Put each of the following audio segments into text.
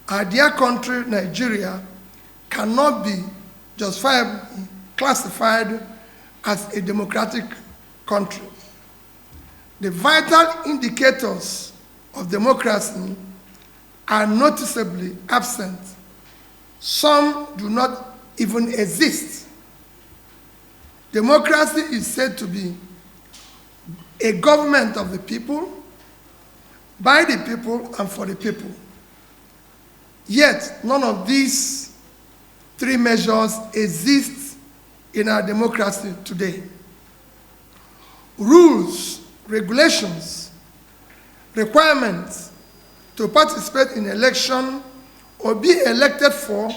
our dear country, Nigeria, cannot be justifiably classified as a democratic country. The vital indicators of democracy are noticeably absent. Some do not even exist. Democracy is said to be a government of the people, by the people, and for the people. Yet, none of these three measures exist in our democracy today. Rules, regulations, requirements to participate in election or be elected for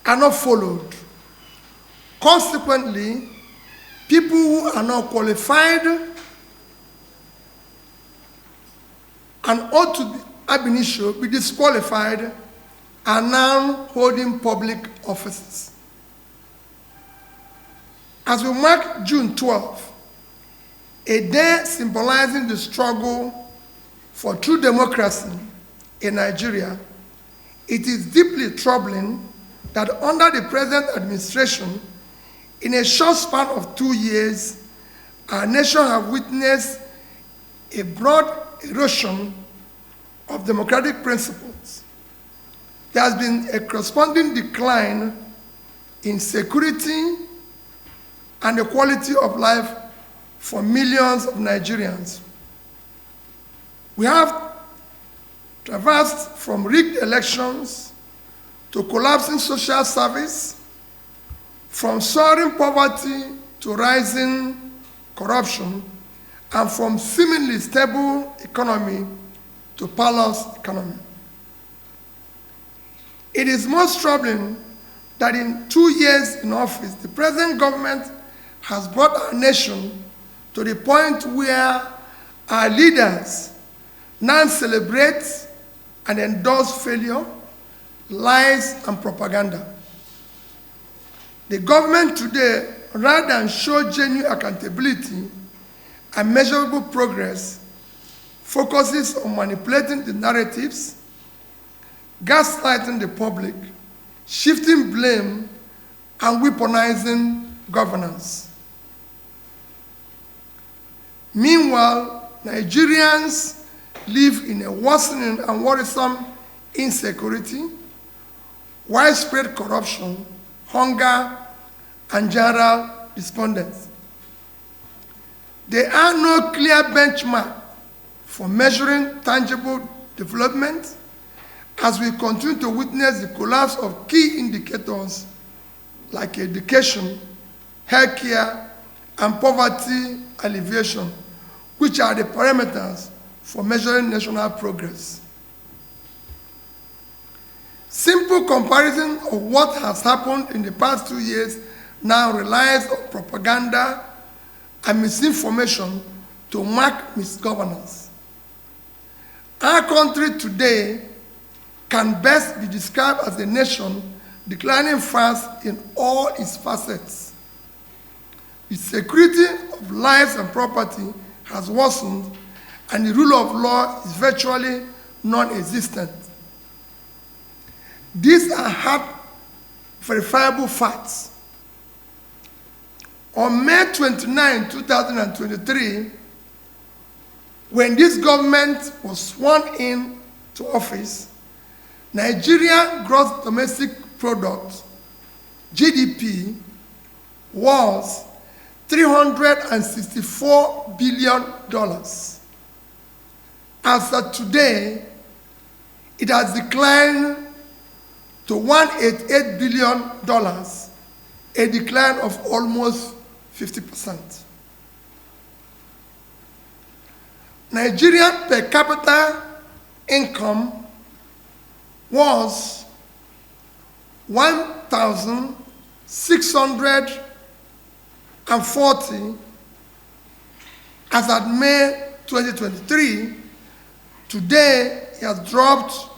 are not followed. Consequently, people who are not qualified and ought to be ab initio be disqualified are now holding public offices. As we mark June 12, a day symbolizing the struggle for true democracy in Nigeria, it is deeply troubling that under the present administration, in a short span of 2 years, our nation has witnessed a broad erosion of democratic principles. There has been a corresponding decline in security and the quality of life for millions of Nigerians. We have traversed from rigged elections to collapsing social service, from soaring poverty to rising corruption, and from seemingly stable economy to parlous economy. It is most troubling that in 2 years in office, the present government has brought our nation to the point where our leaders now celebrate and endorse failure, lies, and propaganda. The government today, rather than show genuine accountability and measurable progress, focuses on manipulating the narratives, gaslighting the public, shifting blame, and weaponizing governance. Meanwhile, Nigerians live in a worsening and worrisome insecurity, widespread corruption, hunger, and general despondency. There are no clear benchmarks for measuring tangible development as we continue to witness the collapse of key indicators like education, healthcare, and poverty alleviation, which are the parameters for measuring national progress. Simple comparison of what has happened in the past 2 years now relies on propaganda and misinformation to mark misgovernance. Our country today can best be described as a nation declining fast in all its facets. The security of lives and property has worsened, and the rule of law is virtually non-existent. These are hard, verifiable facts. On May 29, 2023, when this government was sworn in to office, Nigeria gross domestic product, GDP, was $364 billion. As of today, it has declined to $188 billion, a decline of almost 50%. Nigerian per capita income was $1,640 as at May 2023. Today, it has dropped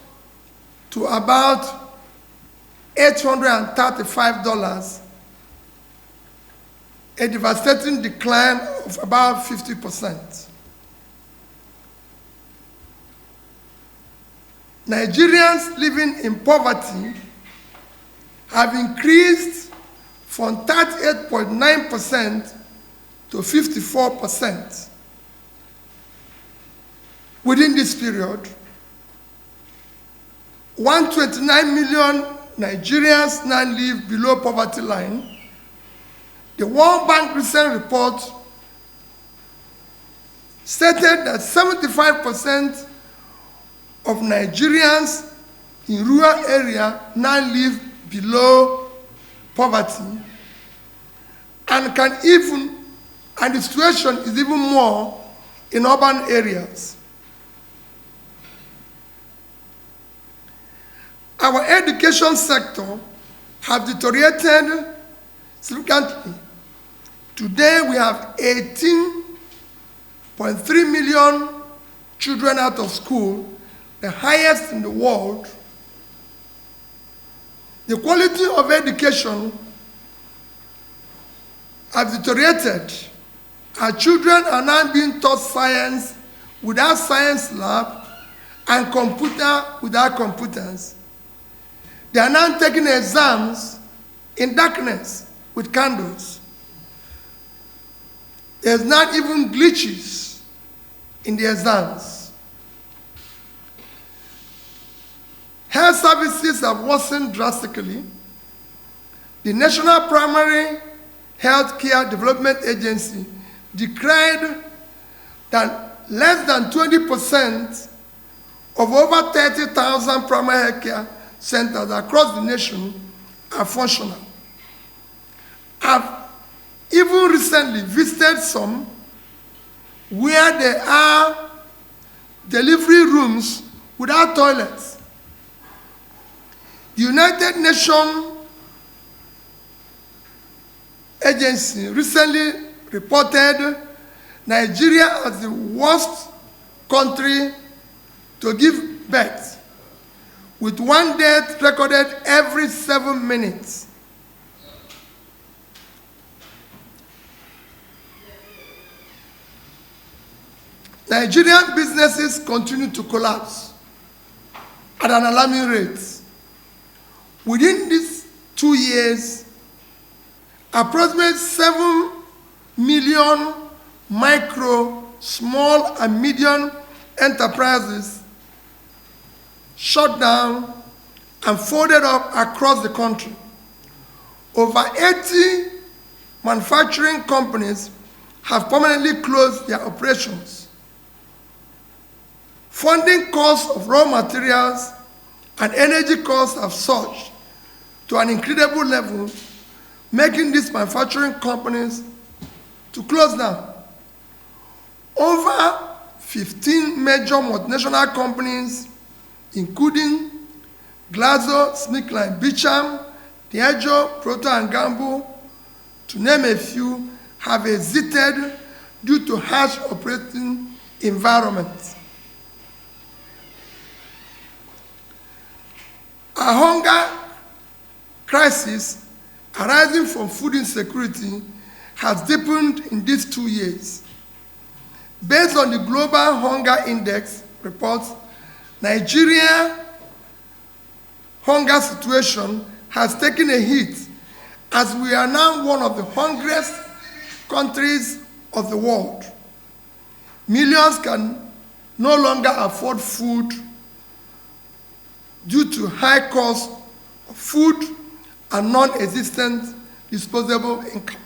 to about $835, a devastating decline of about 50%. Nigerians living in poverty have increased from 38.9% to 54%. Within this period, 129 million Nigerians now live below poverty line. The World Bank recent report stated that 75% of Nigerians in rural areas now live below poverty, and the situation is even more in urban areas. Our education sector has deteriorated significantly. Today we have 18.3 million children out of school, the highest in the world. The quality of education has deteriorated. Our children are now being taught science without science lab and computer without computers. They are now taking exams in darkness with candles. There's not even glitches in the exams. Health services have worsened drastically. The National Primary Health Care Development Agency declared that less than 20% of over 30,000 primary health care centers across the nation are functional. I've even recently visited some where there are delivery rooms without toilets. The United Nations Agency recently reported Nigeria as the worst country to give birth, with one death recorded every 7 minutes. Nigerian businesses continue to collapse at an alarming rate. Within these 2 years, approximately 7 million micro, small, and medium enterprises shut down and folded up across the country. Over 80 manufacturing companies have permanently closed their operations. Funding costs of raw materials and energy costs have surged to an incredible level, making these manufacturing companies to close down. Over 15 major multinational companies, including GlaxoSmithKline, Beecham, Diageo, Procter & Gamble, to name a few, have exited due to harsh operating environments. A hunger crisis arising from food insecurity has deepened in these 2 years. Based on the Global Hunger Index reports, Nigeria hunger situation has taken a hit, as we are now one of the hungriest countries of the world. Millions can no longer afford food due to high cost of food and non-existent disposable income.